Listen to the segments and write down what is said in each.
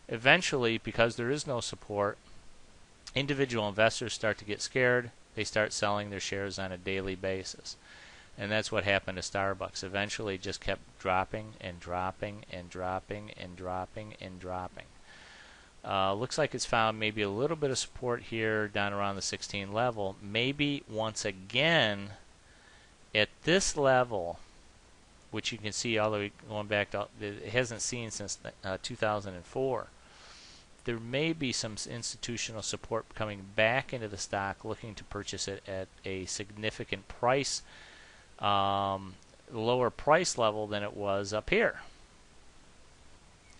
Eventually, because there is no support, individual investors start to get scared. They start selling their shares on a daily basis. And that's what happened to Starbucks. Eventually it just kept dropping and dropping and dropping and dropping and dropping. Looks like it's found maybe a little bit of support here down around the 16 level. Maybe once again at this level, which you can see all the way going back to, it hasn't seen since 2004. There may be some institutional support coming back into the stock, looking to purchase it at a significant price, lower price level than it was up here.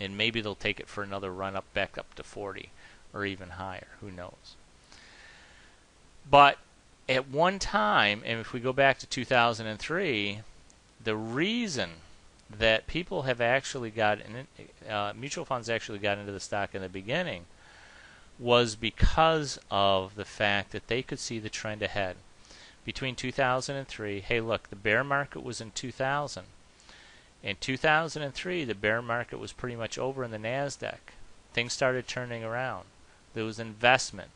And maybe they'll take it for another run up back up to 40 or even higher. Who knows? But at one time, and if we go back to 2003, the reason that people have actually got mutual funds actually got into the stock in the beginning was because of the fact that they could see the trend ahead. Between 2003, hey look, the bear market was in 2000. In 2003, the bear market was pretty much over in the NASDAQ. Things started turning around. There was investment.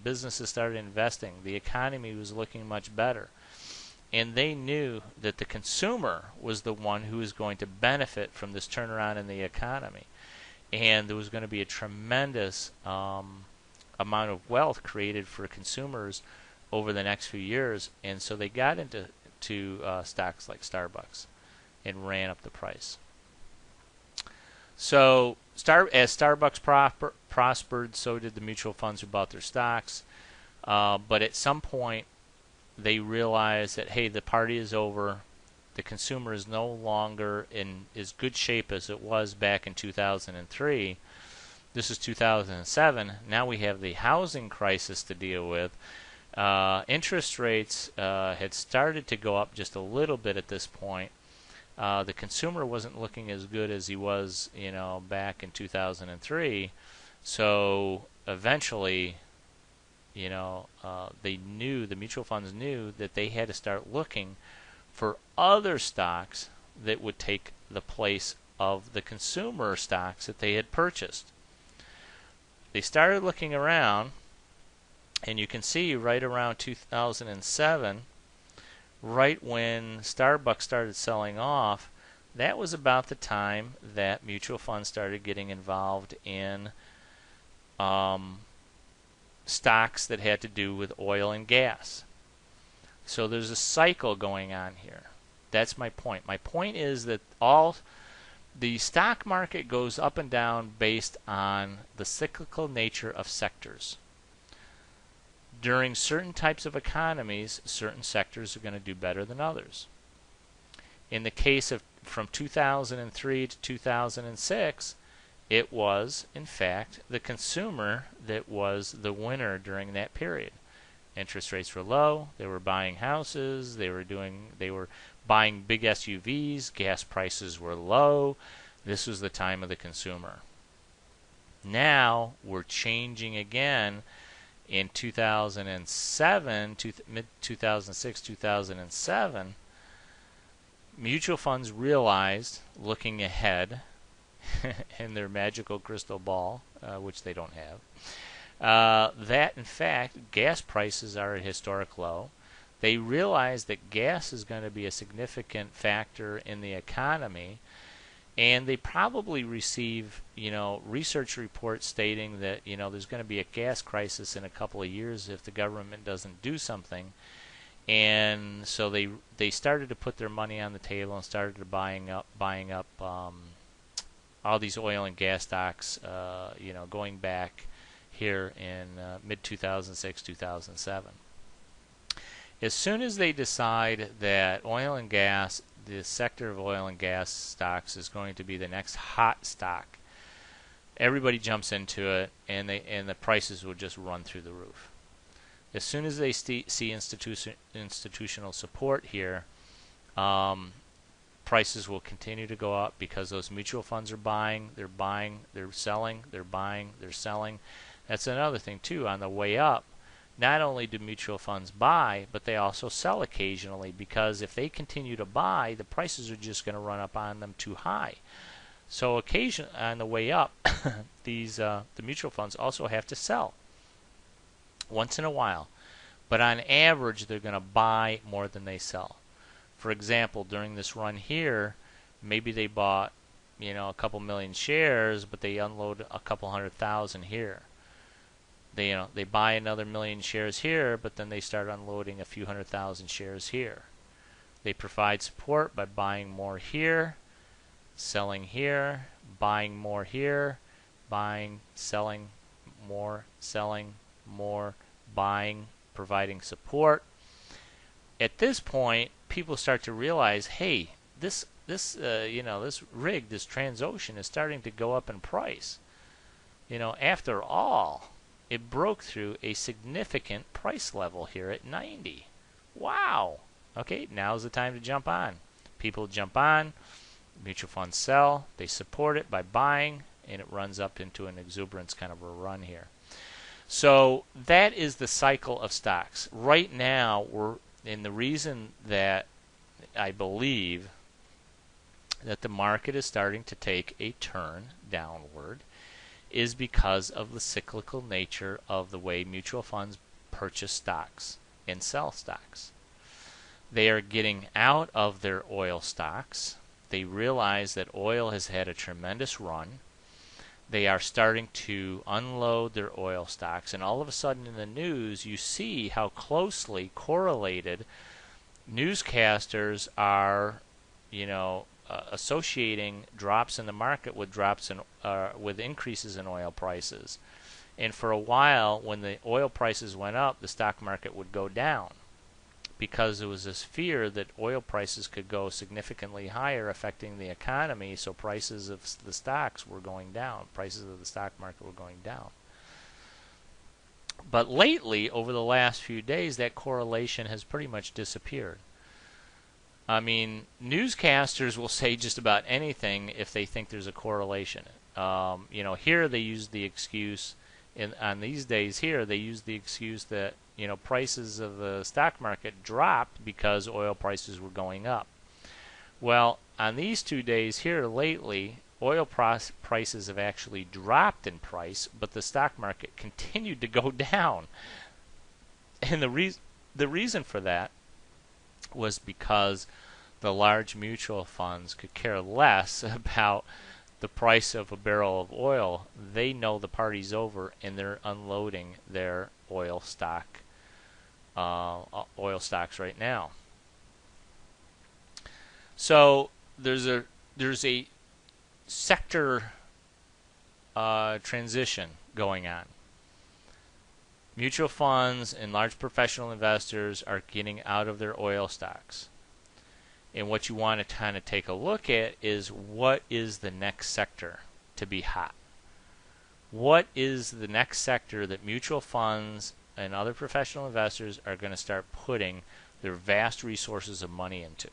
Businesses started investing. The economy was looking much better. And they knew that the consumer was the one who was going to benefit from this turnaround in the economy. And there was going to be a tremendous amount of wealth created for consumers over the next few years. And so they got into stocks like Starbucks and ran up the price. So as Starbucks prospered, so did the mutual funds who bought their stocks. But at some point, they realized that, hey, the party is over. The consumer is no longer in as good shape as it was back in 2003. This is 2007. Now we have the housing crisis to deal with. Interest rates had started to go up just a little bit at this point. The consumer wasn't looking as good as he was, back in 2003. So eventually, the mutual funds knew that they had to start looking for other stocks that would take the place of the consumer stocks that they had purchased. They started looking around, and you can see right around 2007, right when Starbucks started selling off, that was about the time that mutual funds started getting involved in stocks that had to do with oil and gas. So there's a cycle going on here. That's my point. My point is that the stock market goes up and down based on the cyclical nature of sectors. During certain types of economies, certain sectors are going to do better than others. In the case of from 2003 to 2006, it was, in fact, the consumer that was the winner during that period. Interest rates were low. They were buying houses. They were buying big SUVs. Gas prices were low. This was the time of the consumer. Now we're changing again. In 2007, mid-2006, 2007, mutual funds realized, looking ahead in their magical crystal ball, which they don't have, that in fact gas prices are at historic low. They realize that gas is going to be a significant factor in the economy, and they probably receive, research reports stating that, there's going to be a gas crisis in a couple of years if the government doesn't do something. And so they started to put their money on the table and started to buying up all these oil and gas stocks, going back here in mid-2006, 2007. As soon as they decide that oil and gas, the sector of oil and gas stocks is going to be the next hot stock, everybody jumps into it, and the prices will just run through the roof. As soon as they see institutional support here, prices will continue to go up because those mutual funds are buying, they're selling, they're buying, they're selling. That's another thing too. On the way up, not only do mutual funds buy, but they also sell occasionally, because if they continue to buy, the prices are just going to run up on them too high. So occasionally on the way up, the mutual funds also have to sell once in a while. But on average, they're going to buy more than they sell. For example, during this run here, maybe they bought, a couple million shares, but they unload a couple 100,000 here. They buy another million shares here, but then they start unloading a few 100,000 shares here. They provide support by buying more here, selling here, buying more here, buying, selling more, buying, providing support. At this point, people start to realize, hey, this rig, this Transocean is starting to go up in price. After all, it broke through a significant price level here at 90. Wow. Okay, now's the time to jump on. People jump on, mutual funds sell, they support it by buying, and it runs up into an exuberance kind of a run here. So that is the cycle of stocks. Right now, the reason that I believe that the market is starting to take a turn downward is because of the cyclical nature of the way mutual funds purchase stocks and sell stocks. They are getting out of their oil stocks. They realize that oil has had a tremendous run. They are starting to unload their oil stocks, and all of a sudden in the news you see how closely correlated newscasters are, associating drops in the market with with increases in oil prices. And for a while, when the oil prices went up, the stock market would go down because there was this fear that oil prices could go significantly higher, affecting the economy. So prices of the stocks were going down. Prices of the stock market were going down. But lately, over the last few days, that correlation has pretty much disappeared. I mean, newscasters will say just about anything if they think there's a correlation. Here they use the excuse, on these days here, they use the excuse that, prices of the stock market dropped because oil prices were going up. Well, on these 2 days here lately, oil prices have actually dropped in price, but the stock market continued to go down. And the reason for that was because the large mutual funds could care less about the price of a barrel of oil. They know the party's over, and they're unloading their oil stocks right now. So there's a sector transition going on. Mutual funds and large professional investors are getting out of their oil stocks. And what you want to kind of take a look at is, what is the next sector to be hot? What is the next sector that mutual funds and other professional investors are going to start putting their vast resources of money into?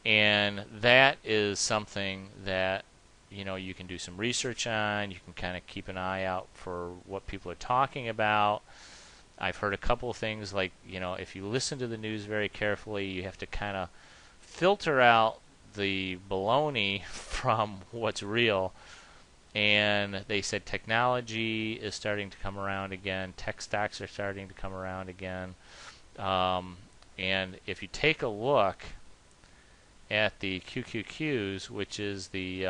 And that is something that you can do some research on. You can kind of keep an eye out for what people are talking about. I've heard a couple of things like, if you listen to the news very carefully, you have to kind of filter out the baloney from what's real. And they said technology is starting to come around again. Tech stocks are starting to come around again. And if you take a look at the QQQs, which is the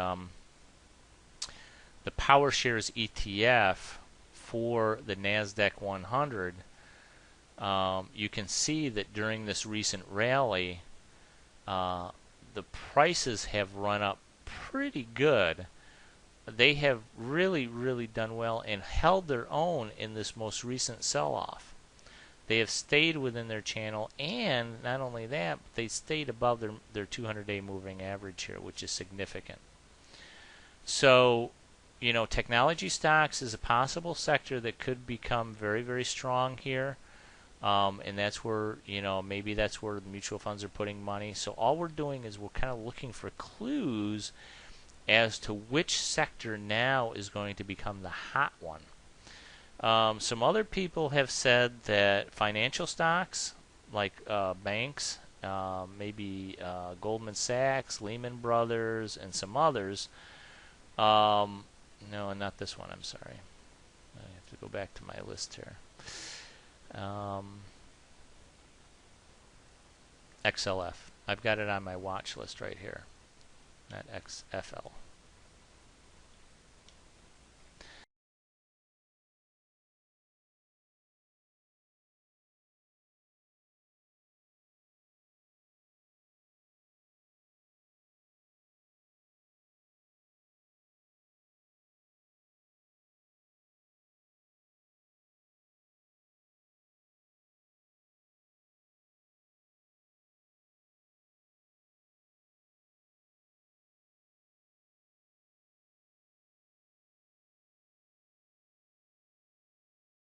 PowerShares ETF for the NASDAQ 100, you can see that during this recent rally, the prices have run up pretty good. They have really, really done well and held their own in this most recent sell-off. They have stayed within their channel, and not only that, but they stayed above their 200-day moving average here, which is significant. So, technology stocks is a possible sector that could become very, very strong here. And that's where, maybe that's where the mutual funds are putting money. So all we're doing is we're kind of looking for clues as to which sector now is going to become the hot one. Some other people have said that financial stocks, like banks, maybe Goldman Sachs, Lehman Brothers, and some others. No, not this one. I'm sorry. I have to go back to my list here. XLF. I've got it on my watch list right here. Not XFL.